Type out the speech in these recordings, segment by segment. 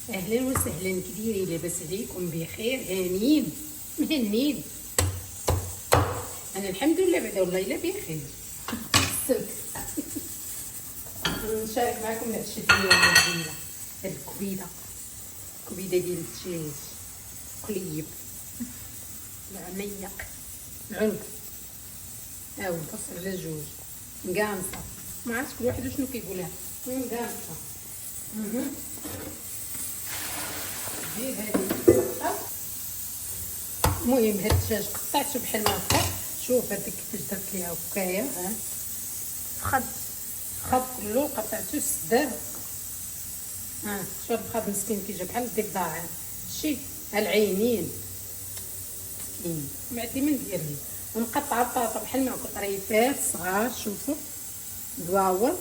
اهلا وسهلا، كي دايرين؟ لاباس عليكم؟ بخير؟ هانيين مهنين؟ انا الحمد لله بعدا والله الا بخير. السلك نشارك معكم العشاء ديالي الجميله، هاد الكبيده ديال الدجاج قليب العنيق العنب، ها هو البصل على جوج مقامصه، ما عرفتش كل واحد شنو كيقولها، المهم مقامصه. دير هذه المهم هاد الدجاج قطعته بحال ما هكا. شوف هذيك كيفاش درت ليها وكايه، ها خد كله قطعته السداد. شوف الخض مسكين كيجا بحال الضفدع، شي العينين مسكين ما ديما ندير ليه. ونقطع البطاطا بحال ما هكا طريفات صغار، شوفوا دواور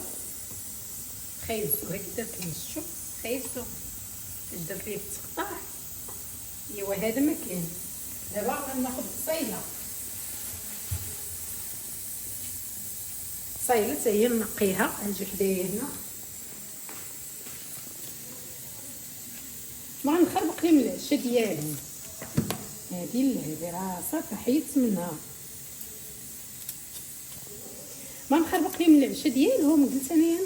خايزو هاك درت ليه، شوف خايزو اش درت ليه في التقطاع. ايوا هذا ما كاين. دابا غناخذ بصيله حتى هي نقيها، نجي حدايا هنا ما غنخربق لي من العشاء ديالي. هذه راه صافي حيدت منها، ما نخربق لي من العشاء ديالهم. قلت انايا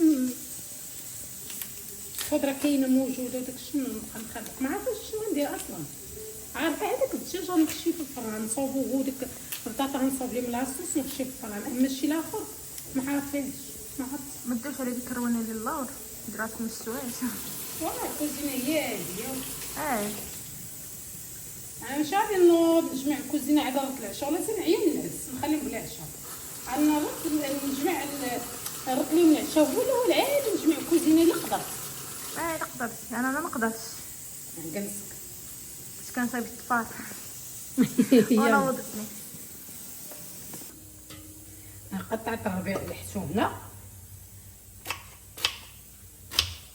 الخضره كاينه موجوده وداكشي نبقى نخربق، ما عرفتش شنو ندير اصلا. عارفه هذاك الدجاج غنمشي في الفران نصوبوه، ديك البطاطا غنصوب لي من لاصوص ونمشي في الفران. اما الشي الاخر ما عارفاش، ما عرفت. ما ديرش على ديك الروانه ديال اللور درات من السوايع. والله الكوزينه هي هادي. انا مش عارفه نوض نجمع الكوزينه عاد راه العشاء، ولا تنعيا الناس نخليهم بلا عشاء. انا نجمع نرق لهم العشاء ولا العادي نجمع الكوزينه اللي نقدر. نقدر انا ما نقدرش نقنصك باش كنصايب الطفال وانا وضتني. قطعت الربيع اللي حتو هنا،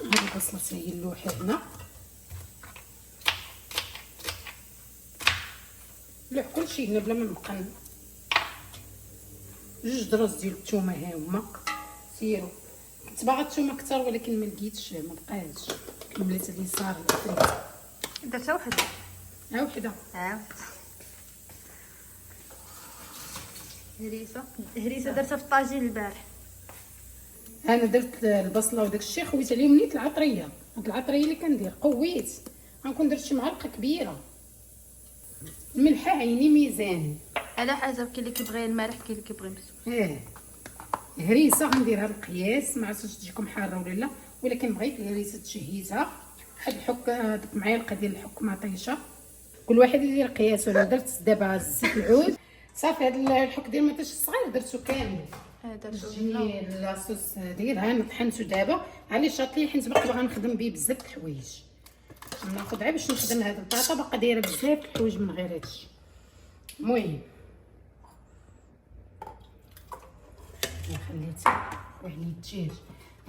هاد البصله هي اللوحه هنا، لوح كلشي هنا بلا ما نبقى. جوج دروس ديال الثومه ها هما، سيروا. كنت باغا الثومه كثر ولكن ما لقيتش، ما بقاش، كملت اليسار. درتها وحده وحده. هريسه درتها في الطاجين البارح. انا درت البصله وداك الشيء، خويت عليهم نيت العطريه. هاد العطريه اللي كندير قويت، غنكون درت شي معلقه كبيره. الملح عيني ميزان، على حسب، كاين اللي كيبغي المالح كاين اللي كيبغي مسكون. الهريسه غنديرها بالقياس، ما عرفتش تجيكم حاره ولا لا، ولكن بغيت الهريسه تجهيزها واحد الحك، هذيك معلقه ديال الحك مطيشه، كل واحد يدير قياسه. انا درت دابا زيت العود صافي. هذا الحك ديال المطيش الصغير درتو كامل. درتو ديال لاصوص ديالها نطحنتو دابا على شاطلي، حيت باقي باغا نخدم به بزاف د الحوايج. ناخذ عا باش نخدم هاد البطاطا، باقا دايره بزاف د الحوايج من غير هادشي. المهم خليت واحد الدجاج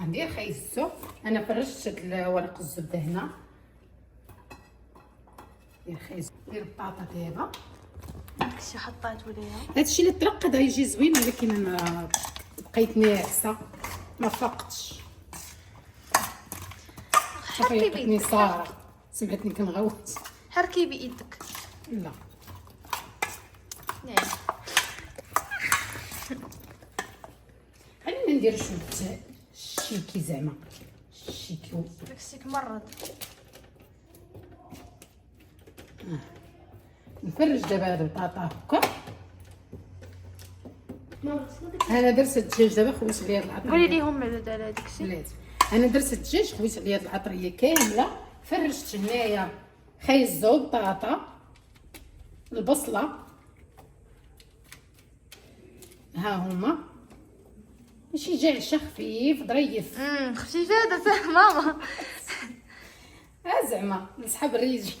غندير خيزتو. انا فرشت هاد ورق الزبده هنا، دير خيز، دير البطاطا دابا. داكشي حطيتو ليها، هادشي اللي طرق هذا يجي زوين، ولكن انا بقيت ناعسه ما فقتش. حركي ساره سمعتني كنغوت. حركي بيدك. لا خلينا ندير شويه الشيكي، زعما الشيكي داكشي كمرض. نفرج دابا هاد البطاطا هكا. انا درت الدجاج دابا، خويت عليا العطريه. قولي ليهم على داكشي. بلاتي انا درت الدجاج، خويت عليا العطريه كامله، فرشت هنايا خيزو بطاطا البصله ها هما، ماشي جعشه خفيف ظريف. خفيفه درتها ماما. زعما نسحب الريجي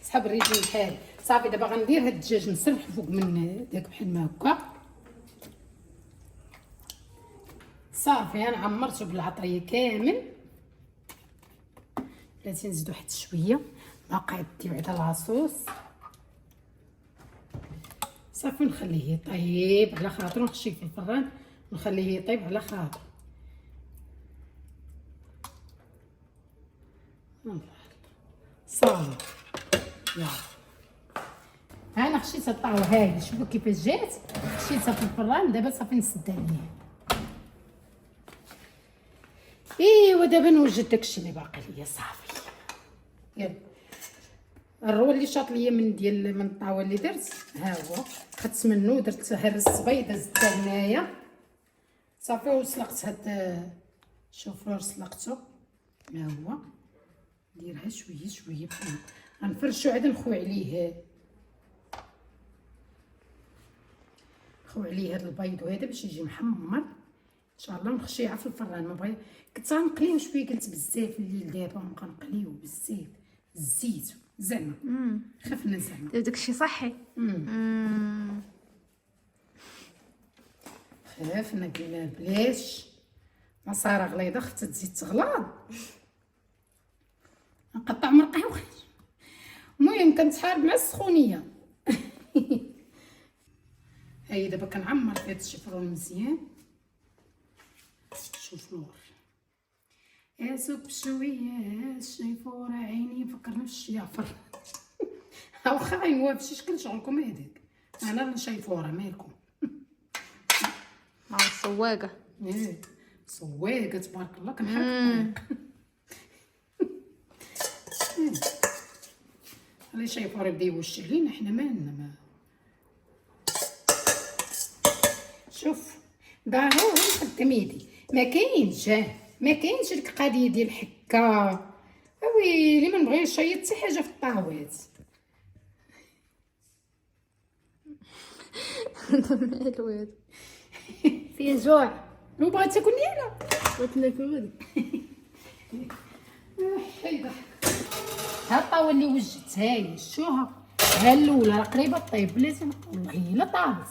سحب الريجي الحال صافي. دابا غندير هاد الدجاج نسرح فوق من داك بحال ما هكا صافي. انا عمرته بالعطريه كامل. بلاتي نزيدو حتى شويه، باقي عندي بعدا لاصوص صافي. نخليه يطيب على خاطر، ونخشيه في الفران ونخليه يطيب على خاطر. صافي يلا. انا خشيت الطاوه هاهي، شوفوا كيفاش جات، خشيتها في الفران. دابا صافي نسد عليها. ايوا دابا نوجد داكشي اللي باقي ليا صافي. يلا الرول اللي شاط ليا من الطاوه اللي درت ها هو. خدت منه درت هرست بيضه زدتها هنايا صافي، وسلقت هاد شوفوا سلقته ها هو. نديرها شويه شويه غنفرشو عاد نخوي عليه هاد البيض وهذا باش يجي محمر ان شاء الله. ونخشيها في الفران. ما بغي كنت غنقليو شويه، قلت بزاف الليل دابا ونبقى نقليو بزاف الزيت زعما خفنا زعما داكشي صحي. خافنا قلنا بلاش مصارى غليظه خصها تزيد تغلاض. نقطع مرقه وخير. المهم كنتحارب مع السخونيه. هاي دابا كنعمر في هاد الشيفرون مزيان. شوف نور اسوق بشويه الشيفوره عيني فكرنا في الشيافر. واخا غينواب شي شكل شغلكم هذاك. انا راني شيفوره مالكم. مع السواقه. سواقه تبارك الله كنحب. خلي شيفوره يبدا يوشر لينا حنا مالنا. ما شوف ضروري نقدم يدي. ما كاينش ديك القضيه ديال الحكه. ويلي ما نبغيش نشيط حتى حاجه في الطاوات. مالو هذا فيه جوع. لو بغيت تاكلني انا بغيت ناكل. حيدة ها الطاوه اللي وجدت هاي شوها. ها الاولى راه قريبه طيب بلاتي نقول هي لا طابت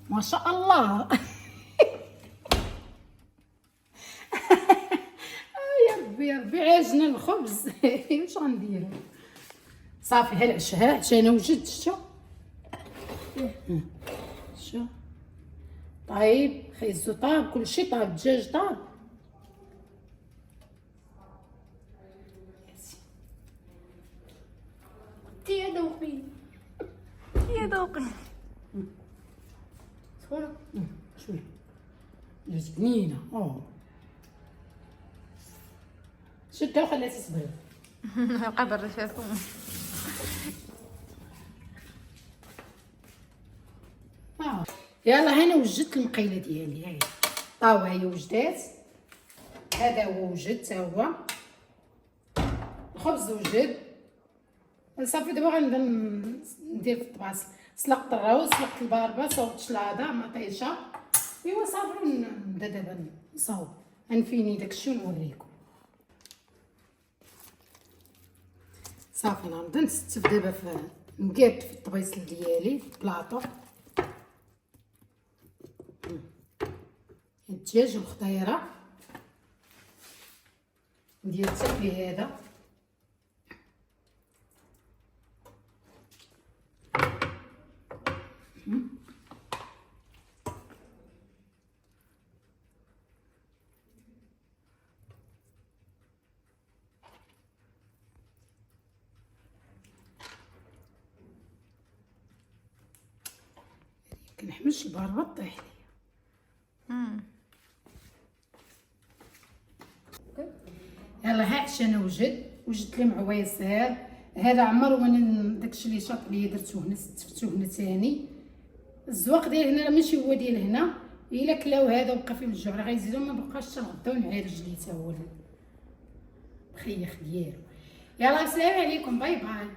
ما شاء الله. يا ربي عاجنا الخبز. واش غنديرو صافي. ها العشاء انا وجدت شو طيب خيزو طاب كلشي طاب. الدجاج طاب. يا ذوقي سخونه شويه جات بنينه. شدها وخليها تسبل. قبر شافو. يلا هنا وجدت المقيله ديالي. هاي الطاوه هي وجدات. هذا هو وجد تا هو. الخبز وجد صافي. دابا غنبدا ندير في الطباس. سلقت الروز سلقت الباربه صوبت شلاضه مطيشه. ايوا صافي نبدا دابا نصاوب. غنفيني داكشي ونوريكم. صافي نبدا نستف دابا في نقاد في الطبيصل ديالي في البلاطو. الدجاج والخضيره ندير حتى في هذا. كنحملش الباربه طيح ليا. يلا ها عشان وجدت لي معويصير. هذا عمر وانا داكشي اللي شاط ليا درتو هنا ستفتو هنا ثاني. الزواق ديال هنا راه ماشي هو ديال هنا. الا كلاو هذا وبقى فيه الجوع راه غيزيدو ما بقاش حتى الغدا ونعالج ليه تا هو الخيخ ديالو. يلا السلام عليكم باي باي.